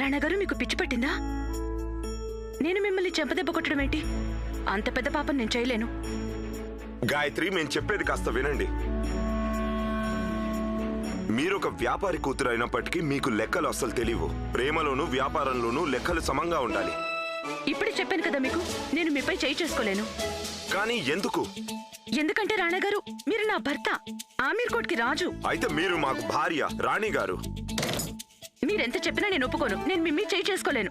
రాణా గారు మీకు పిచ్చి పట్టిందా? నేను మిమ్మల్ని చెంపదెబ్బ కొట్టడం ఏంటి? అంత పెద్ద పాపం నేను చేయలేను. గాయత్రి, మేము చెప్పేది కాస్త వినండి. మీరొక వ్యాపారి కూతురు అయినప్పటికీ మీకు లెక్కలు అస్సలు తెలియవు. ప్రేమలోనూ వ్యాపారంలోనూ లెక్కలు సమంగా ఉండాలి. ఇప్పుడే చెప్పాను కదా మీకు, నేను మీపై చేయి చేసుకోలేను. కానీ ఎందుకు? ఎందుకంటే రాణా గారు, మీరు నా భర్త, ఆమీర్ కోట్కి రాజు. అయితే మీరు మాకు భార్య, రాణి గారు. మీరెంత చెప్పినా నేను ఒప్పుకోను. నేను మిమ్మల్ని చేయి చేసుకోలేను.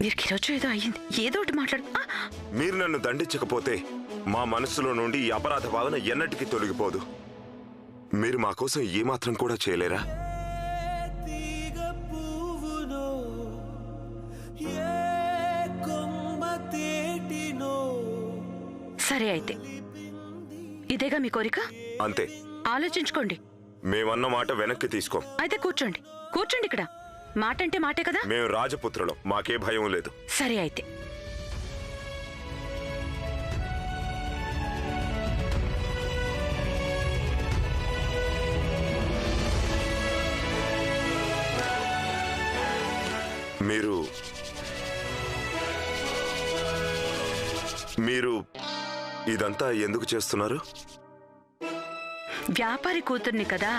మీరు ఈరోజు ఏదో అయ్యింది, ఏదో ఒకటి మాట్లాడు. మీరు నన్ను దండించకపోతే మా మనసులో నుండి ఈ అపరాధ భావన ఎన్నటికీ తొలగిపోదు. మీరు మా కోసం ఏమాత్రం కూడా చేయలేరా? సరే అయితే ఇదేగా మీ కోరిక? అంతే. ఆలోచించుకోండి. మేమన్న మాట వెనక్కి తీసుకోం. అయితే కూర్చోండి, కూర్చోండి. ఇక్కడ మాట అంటే మాటే కదా. మేము రాజపుత్రులం, మాకే భయం లేదు. సరే అయితే మీరు ఇదంతా ఎందుకు చేస్తున్నారు? వ్యాపారి కూతుర్ని కదా,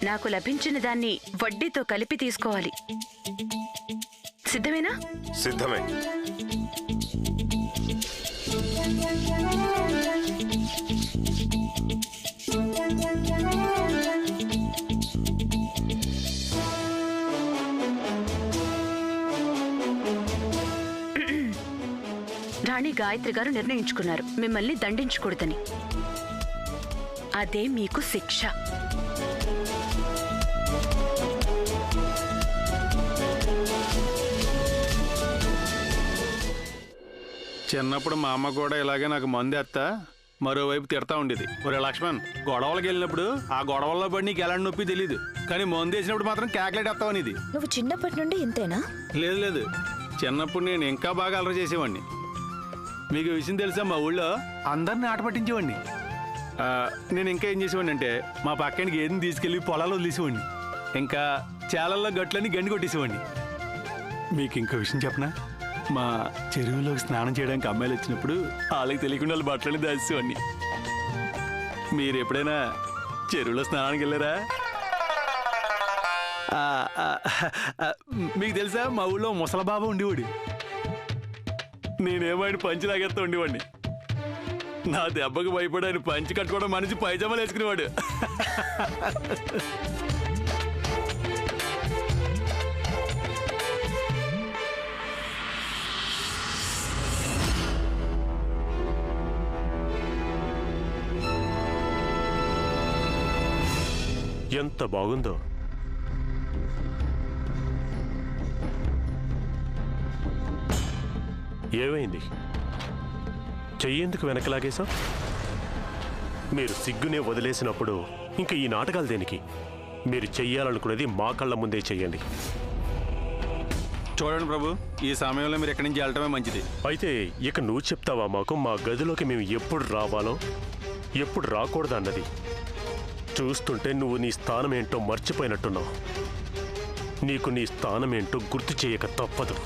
నాకు లభించిన దాన్ని వడ్డీతో కలిపి తీసుకోవాలి. సిద్ధమేనా? సిద్ధమే. రాణి గాయత్రి గారు నిర్ణయించుకున్నారు మిమ్మల్ని దండించకూడదని. అదే మీకు శిక్ష. చిన్నప్పుడు మా అమ్మ కూడా ఇలాగే నాకు మందేస్తా మరోవైపు తిడతా ఉండేది. ఒరే లక్ష్మణ్, గొడవలకు వెళ్ళినప్పుడు ఆ గొడవల్లో పడి నీకు ఎలాంటి నొప్పి తెలియదు, కానీ మందు వేసినప్పుడు మాత్రం కేకలేటేస్తావు అనేది. నువ్వు చిన్నప్పటి నుండి ఇంతేనా? లేదు లేదు, చిన్నప్పుడు నేను ఇంకా బాగా అలర చేసేవాడిని. మీకు విషయం తెలుసా, మా ఊళ్ళో అందరిని ఆట పట్టించేవాడిని. నేను ఇంకా ఏం చేసేవాడిని అంటే మా పక్కనికి ఏదిని తీసుకెళ్ళి పొలాలు వదిలేసేవాడిని. ఇంకా చాలల్లో గట్లని గండి కొట్టేసేవాడిని. మీకు ఇంకో విషయం చెప్పనా, మా చెరువులోకి స్నానం చేయడానికి అమ్మాయిలు వచ్చినప్పుడు వాళ్ళకి తెలియకుండా వాళ్ళు బట్టలని దాచేసేవాడిని. మీరు ఎప్పుడైనా చెరువులో స్నానానికి వెళ్ళారా? మీకు తెలుసా, మా ఊళ్ళో ముసలబాబు ఉండేవాడు. నేనేమైనా పంచి లాగేస్తా ఉండేవాడిని. నా దెబ్బకు భయపడి ఆయన పంచి కట్టుకోవడం మనిషి పైజామాలు వేసుకునేవాడు. ఎంత బాగుందో. ఏమైంది? చెయ్యేందుకు వెనకలాగేశావు? మీరు సిగ్గునే వదిలేసినప్పుడు ఇంక ఈ నాటకాలు దేనికి? మీరు చెయ్యాలనుకునేది మా కళ్ళ ముందే చెయ్యండి. చూడండి ప్రభు, ఈ సమయంలో మీరు ఎక్కడి నుంచి వెళ్ళటమే మంచిది. అయితే ఇక నువ్వు చెప్తావా మాకు మా గదిలోకి మేము ఎప్పుడు రావాలో ఎప్పుడు రాకూడదు అన్నది? చూస్తుంటే నువ్వు నీ స్థానం ఏంటో మర్చిపోయినట్టున్నావు. నీకు నీ స్థానం ఏంటో గుర్తు చేయక తప్పదు.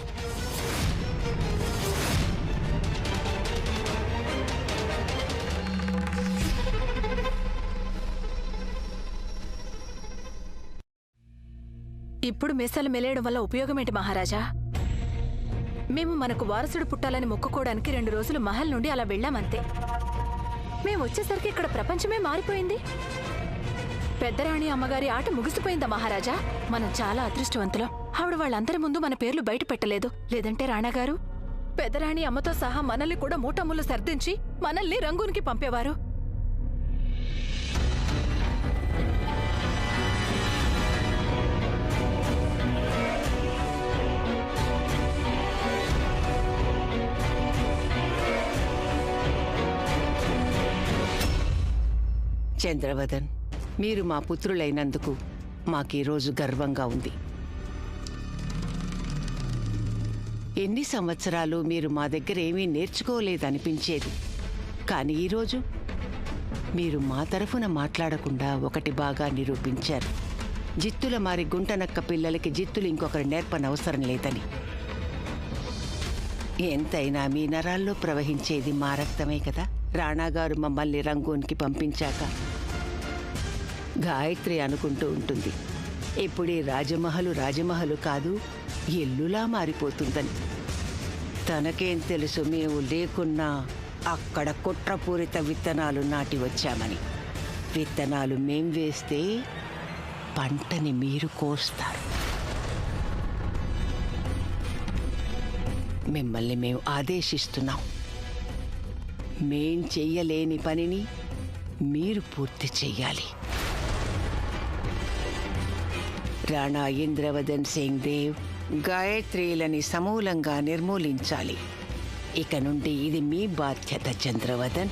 ఇప్పుడు మీసాలు మెలేయడం వల్ల ఉపయోగమేంటి మహారాజా? మేము మనకు వారసుడు పుట్టాలని మొక్కుకోవడానికి 2 రోజులు మహల్ నుండి అలా వెళ్ళామంతే. మేము వచ్చేసరికి ఇక్కడ ప్రపంచమే మారిపోయింది. పెద్దరాణి అమ్మగారి ఆట ముగిసిపోయిందా మహారాజా? మనం చాలా అదృష్టవంతులం. ఆవిడ వాళ్ళందరి ముందు మన పేర్లు బయట పెట్టలేదు. లేదంటే రాణాగారు పెద్దరాణి అమ్మతో సహా మనల్ని కూడా మూటముళ్ళు సర్దించి మనల్ని రంగూన్కి పంపేవారు. చంద్రవదన్, మీరు మా పుత్రులైనందుకు మాకీరోజు గర్వంగా ఉంది. ఎన్ని సంవత్సరాలు మీరు మా దగ్గర ఏమీ నేర్చుకోలేదనిపించేది. కానీ ఈరోజు మీరు మా తరఫున మాట్లాడకుండా ఒకటి బాగా నిరూపించారు. జిత్తుల మారి గుంటనక్క పిల్లలకి జిత్తులు ఇంకొకరు నేర్పనవసరం లేదని. ఎంతైనా మీ నరాల్లో ప్రవహించేది మా రక్తమే కదా. రాణాగారు మమ్మల్ని రంగూన్కి పంపించాక గాయత్రి అనుకుంటూ ఉంటుంది, ఇప్పుడీ రాజమహలు కాదు, ఇల్లులా మారిపోతుందని. తనకేం తెలుసు మేము లేకున్నా అక్కడ కుట్రపూరిత విత్తనాలు నాటి వచ్చామని. విత్తనాలు మేం వేస్తే పంటని మీరు కోస్తారు. మిమ్మల్ని మేము ఆదేశిస్తున్నాం. మేం చెయ్యలేని పనిని మీరు పూర్తి చెయ్యాలి. రాణా ఇంద్రవదన్ సింగ్ దేవ్ గాయత్రీలని సమూలంగా నిర్మూలించాలి. ఇక నుండి ఇది మీ బాధ్యత చంద్రవదన్.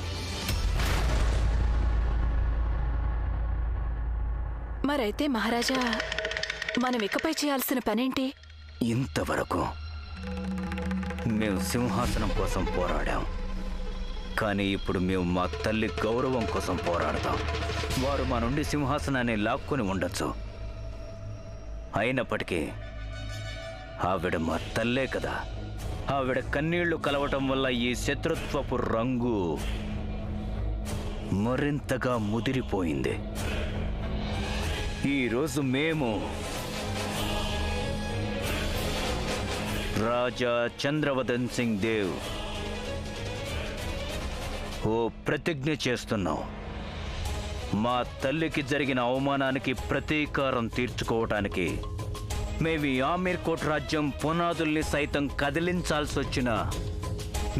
మరైతే మహారాజా, మనం ఇకపై చేయాల్సిన పనేంటి? ఇంతవరకు మేము సింహాసనం కోసం పోరాడాం, కానీ ఇప్పుడు మేము మా తల్లి గౌరవం కోసం పోరాడతాం. వారు మా నుండి సింహాసనాన్ని లాక్కొని ఉండొచ్చు, అయినప్పటికీ ఆవిడ మా తల్లే కదా. ఆవిడ కన్నీళ్లు కలవటం వల్ల ఈ శత్రుత్వపు రంగు మరింతగా ముదిరిపోయింది. ఈరోజు మేము రాజా చంద్రవదన్ సింగ్ దేవ్ ఓ ప్రతిజ్ఞ చేస్తున్నాం. మా తల్లికి జరిగిన అవమానానికి ప్రతీకారం తీర్చుకోవటానికి మేము ఈ ఆమీర్ కోట్ రాజ్యం పునాదుల్ని సైతం కదిలించాల్సి వచ్చినా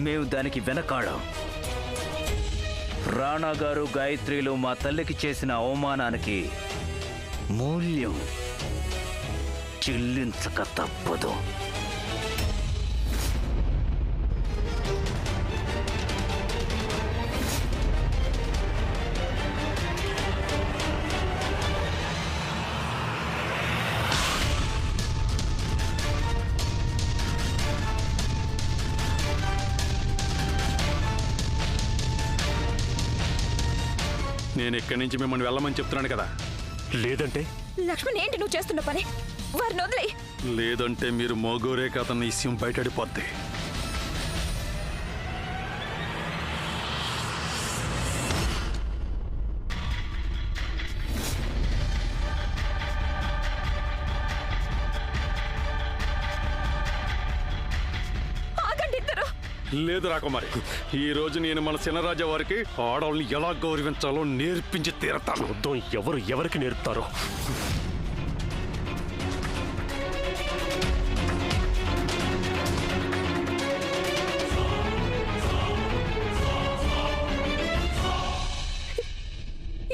మేము దానికి వెనకాడాం. రాణా గారు గాయత్రిలు మా తల్లికి చేసిన అవమానానికి మూల్యం చెల్లించక తప్పదు. నేను ఇక్కడి నుంచి మిమ్మల్ని వెళ్ళమని చెప్తున్నాను కదా. లేదంటే లక్ష్మణ్, ఏంటి నువ్వు చేస్తున్న పని? వారిని వదిలే. లేదంటే మీరు మోగోరే కథన్న విషయం బయటడిపోద్ది. లేదు రాకుమారి, ఈ రోజు నేను మన చిన్నరాజా వారికి ఆడవాళ్ళని ఎలా గౌరవించాలో నేర్పించి తీరతాను. యుద్ధం ఎవరు ఎవరికి నేర్పుతారో.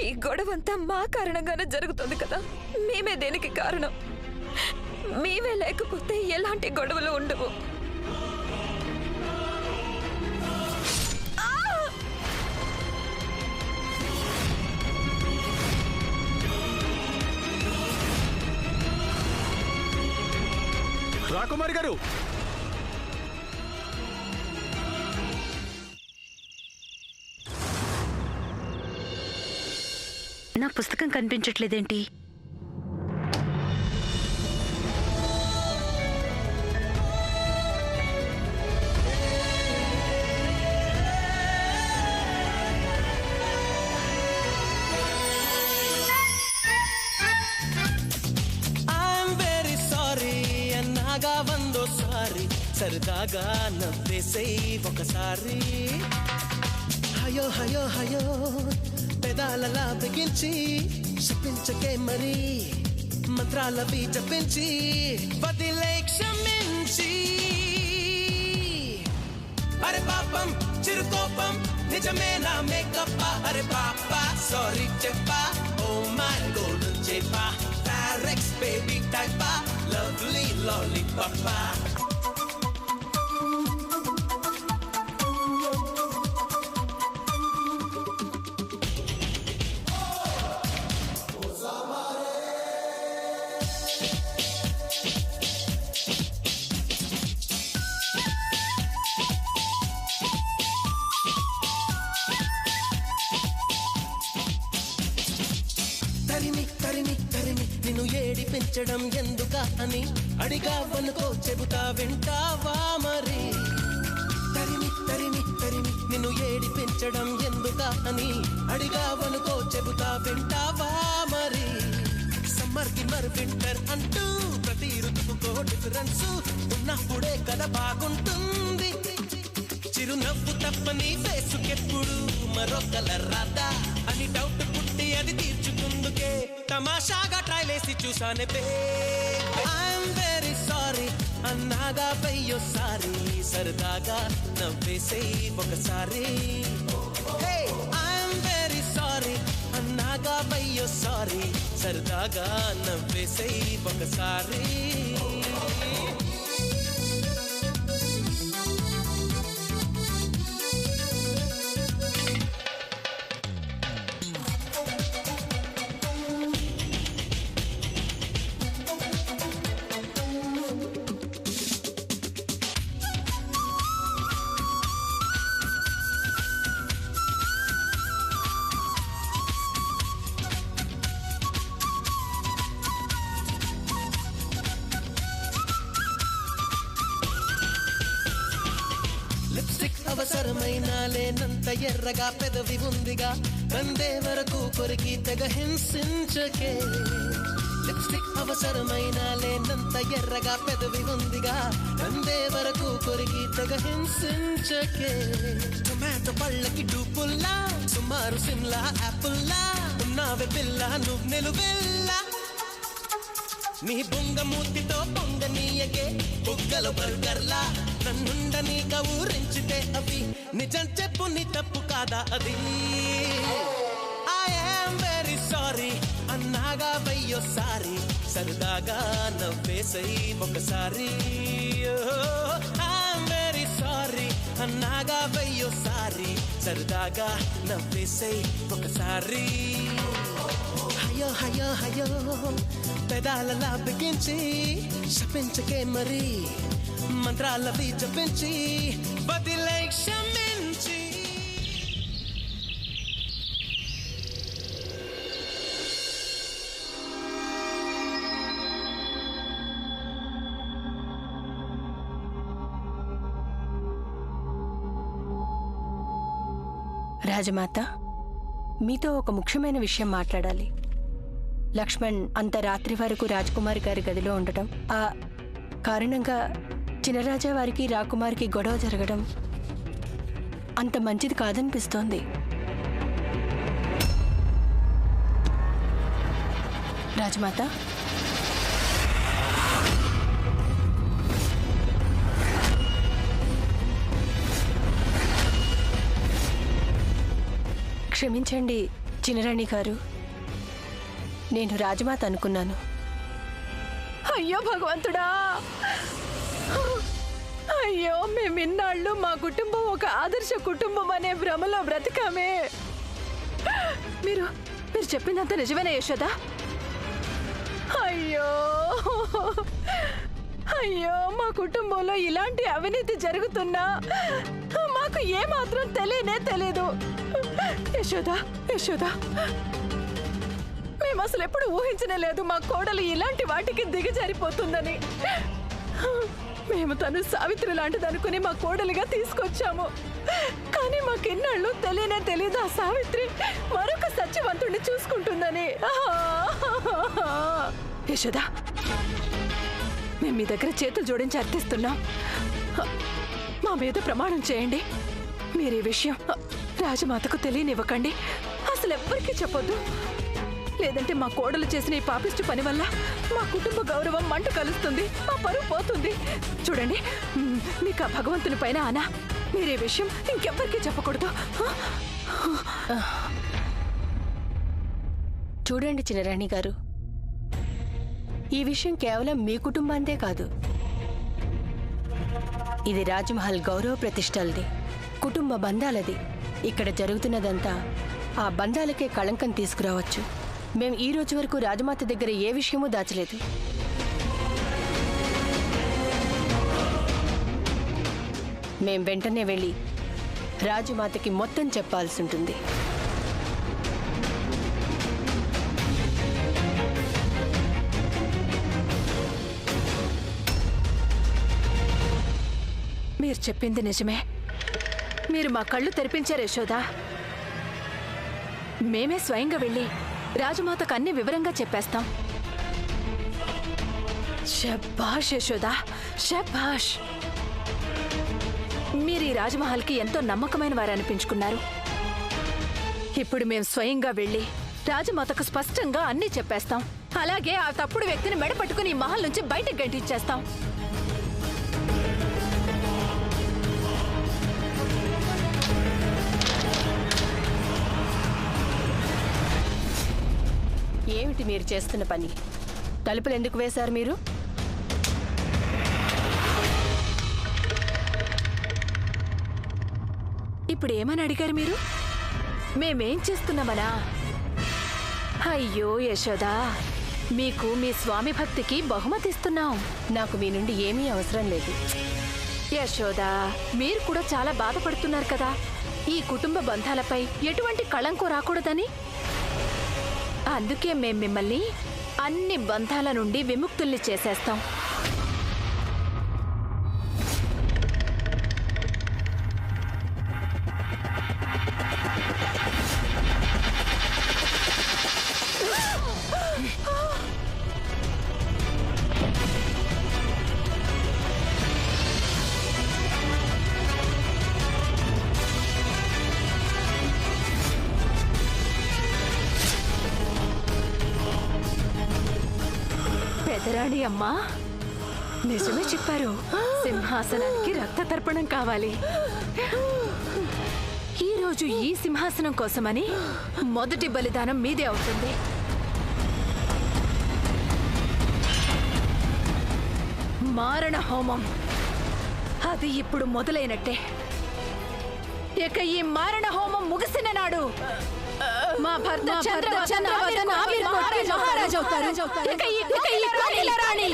ఈ గొడవంతా మా కారణంగానే జరుగుతుంది కదా. మేమే దేనికి కారణం? మేమే లేకపోతే ఎలాంటి గొడవలు ఉండవు. రాకుమారి గారు, నా పుస్తకం కనిపించట్లేదేంటి? సరదాగా నవ్వేసై ఒకసారి హయో హయో హయో పెదాలలా బిగించి శపించకే మరి మంత్రాలవి జపించి వదిలే క్షమించి. అరే పాపం చిరుకోపం నిజమేనా మేకప్ప? అరే పాప సారీ చెప్పా, ఓ మై గోల్డెన్ చెప్పా, ఫారెక్స్ బేబీ టైపా, లవ్లీ లాలీపాపా. తరిమి తరిమి తరిమి నిన్ను ఏ ఏడిపించడం ఎందుక అని అడిగావనుకో చెబుతా వింటావా మరి తరిమి తరిమి తరిమి నిన్ను ఏడిపించడం ఎందుక అని అడిగావనుకో చెబుతా వింటావా మరి సమ్మర్ కి మరి వింటర్ అంటూ ప్రతి ఋతువుకో డిఫరెన్స్ ఉన్నప్పుడే కదా బాగుంటుంది చిరునవ్వు తప్పని ఫేసుకెప్పుడు మరో కలర్ రాదా అని డౌట్ పుట్టి అది తీర్చుకుందుకే తమాషాగా ట్రైలేసి చూసానే ఐఎమ్ వెరీ సారీ అన్నాగా వెయ్యోసారి సరదాగా నవ్వేసేయ్ ఒకసారి ఐఎమ్ వెరీ సారీ అన్నాగా వెయ్యోసారి సరదాగా నవ్వేసేయ్ ఒకసారి అవసరమైన లేనంత ఎర్రగా పెదవి ఉందిగా కందే వరకు కొరికి తెగ హింసించకే లిప్స్టిక్ అవసరమైన లేనంత ఎర్రగా పెదవి ఉందిగా కందే వరకు కొరికి తెగ హింసించకే టొమాటో పళ్ళకి డూపుల్లా సుమారు సిమ్లా యాపుల్లా ఉన్నావే పిల్ల నువ్వు నిలువెల్లా నీ బొంగ మూతితో పొంగనీయకే బుగ్గలు బర్గర్లా నన్నుండనీక ఊరించితే అవి నిజం చెప్పు నీ తప్పు కాదా అది ఐఎమ్ వెరీ సారీ అన్నాగా వెయ్యోసారి సరదాగా నవ్వేసై ఒకసారి ఐఎమ్ వెరీ సారీ అన్నాగా వెయ్యోసారి సరదాగా నవ్వేసై ఒకసారి హయో హయో హయో పెదాలలా బిగించి శపించకే మరి మంత్రాలవి జపించి బదిలై క్షమించి రాజమాత మీతో ఒక ముఖ్యమైన విషయం మాట్లాడాలి. లక్ష్మణ్ అంత రాత్రి వరకు రాజకుమారి గారి గదిలో ఉండటం, ఆ కారణంగా చినరాజా వారికి రాకుమారికి గొడవ జరగడం అంత మంచిది కాదనిపిస్తోంది. రాజమాత, క్షమించండి చినరాణి గారు, నేను రాజమాత అనుకున్నాను. అయ్యో భగవంతుడా, అయ్యో మేమిన్నాళ్ళు మా కుటుంబం ఒక ఆదర్శ కుటుంబం అనే భ్రమలో బ్రతికామే. మీరు మీరు చెప్పిందంత నిజమేనా యశోద? అయ్యో అయ్యో, మా కుటుంబంలో ఇలాంటి అవినీతి జరుగుతున్నా మాకు ఏమాత్రం తెలియనే తెలీదు. యశోద యశోద, మేము అసలు ఎప్పుడు ఊహించనే లేదు మా కోడలు ఇలాంటి వాటికి దిగజారిపోతుందని. మేము తను సావిత్రి లాంటిది అనుకుని మా కోడలిగా తీసుకొచ్చాము. కానీ మాకిన్నాళ్ళు తెలియనే తెలీదు ఆ సావిత్రి మరొక సత్యవంతుడిని చూసుకుంటుందని. యశోద, మేము మీ దగ్గర చేతులు జోడించి అర్థిస్తున్నాం. మా మీద ప్రమాణం చేయండి. మీరు ఈ విషయం రాజమాతకు తెలియనివ్వకండి, అసలు ఎవ్వరికీ చెప్పొద్దు. లేదంటే మా కోడలు చేసిన ఈ పాపిష్టి పని వల్ల మా కుటుంబ గౌరవం మంట కలుస్తుంది, మా పరువు పోతుంది. చూడండి, మీకు ఆ భగవంతుని పైన ఆనా, మీరు ఈ విషయం ఇంకెవ్వరికీ చెప్పకూడదు. చూడండి చినరాణి గారు, ఈ విషయం కేవలం మీ కుటుంబాందే కాదు, ఇది రాజ్మహల్ గౌరవ ప్రతిష్టలది, కుటుంబ బంధాలది. ఇక్కడ జరుగుతున్నదంతా ఆ బంధాలకే కళంకం తీసుకురావచ్చు. మేం ఈ రోజు వరకు రాజమాత దగ్గర ఏ విషయమూ దాచలేదు. మేం వెంటనే వెళ్ళి రాజమాతకి మొత్తం చెప్పాల్సి ఉంటుంది. మీరు చెప్పింది నిజమే. మీరు మా కళ్ళు తెరిపించారు యశోదా. మేమే స్వయంగా వెళ్ళి రాజమాతకు అన్ని వివరంగా చెప్పేస్తాం. శభాష్ యశోదా, శభాష్. మీరు ఈ రాజమహల్కి ఎంతో నమ్మకమైన వారు అనిపించుకున్నారు. ఇప్పుడు మేము స్వయంగా వెళ్ళి రాజమాతకు స్పష్టంగా అన్నీ చెప్పేస్తాం. అలాగే ఆ తప్పుడు వ్యక్తిని మెడపట్టుకుని ఈ మహల్ నుంచి బయటకు గంటించేస్తాం. ఏమిటి మీరు చేస్తున్న పని? తలుపులు ఎందుకు వేశారు మీరు? ఇప్పుడు ఏమని అడిగారు మీరు? మేమేం చేస్తున్నామనా? అయ్యో యశోదా, మీకు మీ స్వామి భక్తికి బహుమతిస్తున్నాం. నాకు మీ నుండి ఏమీ అవసరం లేదు. యశోదా, మీరు కూడా చాలా బాధపడుతున్నారు కదా, ఈ కుటుంబ బంధాలపై ఎటువంటి కళంకం రాకూడదని. అందుకే మేం మిమ్మల్ని అన్ని బంధాల నుండి విముక్తుల్ని చేసేస్తాం. పెదరాణి అమ్మా, నిజమే చెప్పారు. సింహాసనానికి రక్త తర్పణం కావాలి. ఈరోజు ఈ సింహాసనం కోసమని మొదటి బలిదానం మీదే అవుతుంది. మారణ హోమం అది ఇప్పుడు మొదలైనట్టే. ఇక ఈ మారణ హోమం ముగిసిన నాడు మా భర్త చంద్రవదన మహారాజు అవుతారు. ఇక ఈ కోకిల రాణి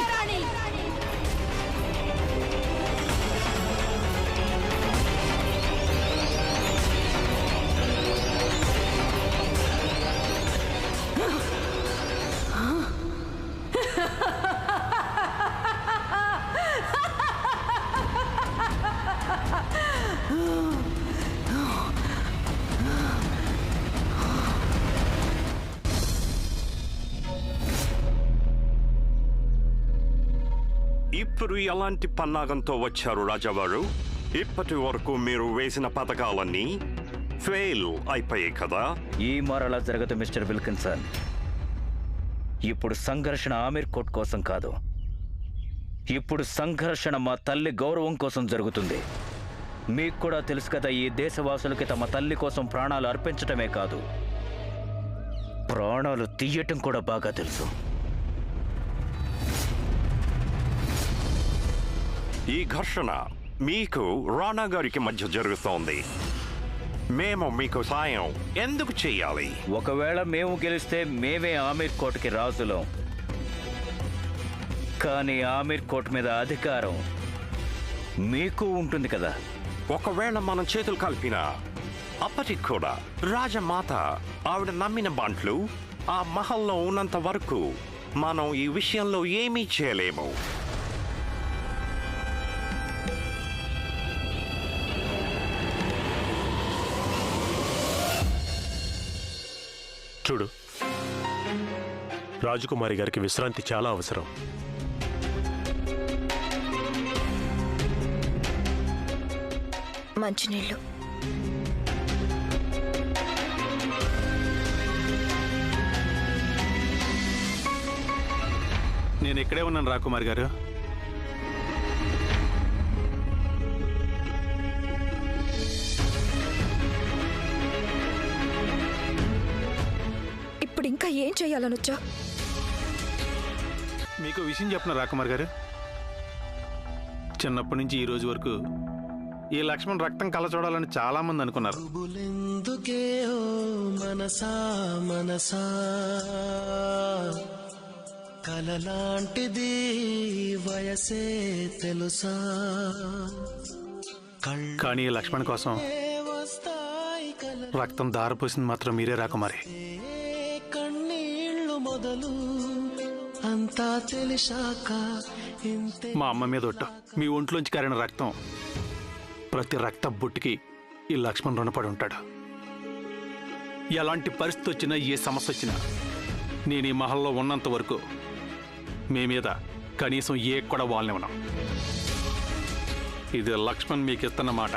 ఇప్పుడు ఎలాంటి పన్నాగంతో వచ్చారు రాజావారు? ఇప్పటి వరకు మీరు వేసిన పథకాలన్నీ ఫెయిల్ అయిపోయాయి కదా. ఈ మరలా జరగదు మిస్టర్ విల్కిన్సన్. ఇప్పుడు సంఘర్షణ ఆమీర్ కోట్ కోసం కాదు, ఇప్పుడు సంఘర్షణ మా తల్లి గౌరవం కోసం జరుగుతుంది. మీకు కూడా తెలుసు కదా, ఈ దేశవాసులకి తమ తల్లి కోసం ప్రాణాలు అర్పించటమే కాదు, ప్రాణాలు తీయటం కూడా బాగా తెలుసు. ఈ ఘర్షణ మీకు రాణా గారికి మధ్య జరుగుతోంది. మేము మీకు సాయం ఎందుకు చేయాలి? ఒకవేళ మేము గెలిస్తే మేమే ఆమీర్ కోట్కి రాజులం, కానీ ఆమీర్ కోట్ మీద అధికారం మీకు ఉంటుంది కదా. ఒకవేళ మనం చేతులు కలిపినా అప్పటికి కూడా రాజమాత ఆవిడ నమ్మిన బంట్లు ఆ మహల్లో ఉన్నంత వరకు మనం ఈ విషయంలో ఏమీ చేయలేము. చూడు, రాజకుమారి గారికి విశ్రాంతి చాలా అవసరం. మంచినీళ్ళు. నేను ఇక్కడే ఉన్నాను రాకుమారి గారు. ఇప్పుడు ఇంకా ఏం చెయ్యాలనొచ్చా? మీకు విషయం చెప్పిన రాకుమారి గారు, చిన్నప్పటి నుంచి ఈ రోజు వరకు ఈ లక్ష్మణ్ రక్తం కళ్ళ చూడాలని చాలా మంది అనుకున్నారు. మనసా కలలాంటిది వయసే తెలుసా, కానీ ఈ లక్ష్మణ్ కోసం రక్తం దారిపోసింది మాత్రం మీరే రాకుమారి. కన్నీళ్ళు మొదలు అంతా తెలిసాక మా అమ్మ మీద ఒట్టు, మీ ఒంట్లోంచి కారిన రక్తం ప్రతి రక్త బొట్టుకి ఈ లక్ష్మణ్ రుణపడి ఉంటాడు. ఎలాంటి పరిస్థితి వచ్చినా, ఏ సమస్య వచ్చినా నేను ఈ మహల్లో ఉన్నంత వరకు మీ మీద కనీసం ఏ కూడా వాళ్ళని ఉన్నాం. ఇది లక్ష్మణ్ మీకు ఇస్తున్న మాట.